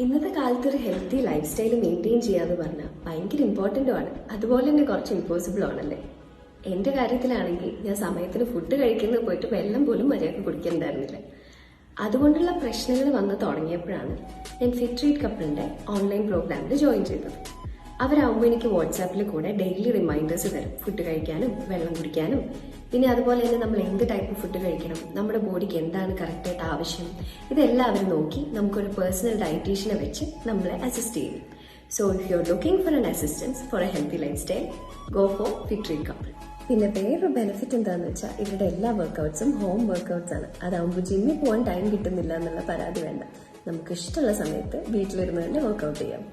ഇന്നത്തെ കാലത്ത് ഒരു ഹെൽത്തി ലൈഫ് സ്റ്റൈൽ മെയിൻറ്റെയിൻ ചെയ്യാന്ന് പറഞ്ഞാൽ ഭയങ്കര ഇമ്പോർട്ടൻ്റും ആണ്, അതുപോലെ തന്നെ കുറച്ച് ഇമ്പോസിബിളും ആണല്ലേ. എൻ്റെ കാര്യത്തിലാണെങ്കിൽ ഞാൻ സമയത്തിന് ഫുഡ് കഴിക്കുന്നത് പോയിട്ട് വെള്ളം പോലും മര്യാദക്ക് കുടിക്കുന്നുണ്ടായിരുന്നില്ല. അതുകൊണ്ടുള്ള പ്രശ്നങ്ങൾ വന്ന് തുടങ്ങിയപ്പോഴാണ് ഞാൻ ഫിറ്റ് ട്രീറ്റ് കപ്പിളിൻ്റെ ഓൺലൈൻ പ്രോഗ്രാമിൽ ജോയിൻ ചെയ്തത്. അവരാകുമ്പോൾ എനിക്ക് വാട്സാപ്പിൽ കൂടെ ഡെയിലി റിമൈൻഡേഴ്സ് തരും, ഫുഡ് കഴിക്കാനും വെള്ളം കുടിക്കാനും. പിന്നെ അതുപോലെ തന്നെ നമ്മൾ എന്ത് ടൈപ്പ് ഫുഡ് കഴിക്കണം, നമ്മുടെ ബോഡിക്ക് എന്താണ് കറക്റ്റായിട്ട് ആവശ്യം, ഇതെല്ലാം അവർ നോക്കി നമുക്കൊരു പേഴ്സണൽ ഡയറ്റീഷ്യനെ വെച്ച് നമ്മളെ അസിസ്റ്റ് ചെയ്യും. So if you are looking for an assistance for A healthy life style, go for fit treat couple. പിന്നെ വേറൊരു ബെനിഫിറ്റ് എന്താണെന്ന് വെച്ചാൽ ഇവരുടെ എല്ലാ വർക്കൗട്ട്സും ഹോം വർക്കൗട്ട്സ് ആണ്. അതാകുമ്പോൾ ജിമ്മിൽ പോകാൻ ടൈം കിട്ടുന്നില്ല എന്നുള്ള പരാതി വേണ്ട. നമുക്ക് ഇഷ്ടമുള്ള സമയത്ത് വീട്ടിലിരുന്ന് തന്നെ വർക്കൗട്ട് ചെയ്യാം.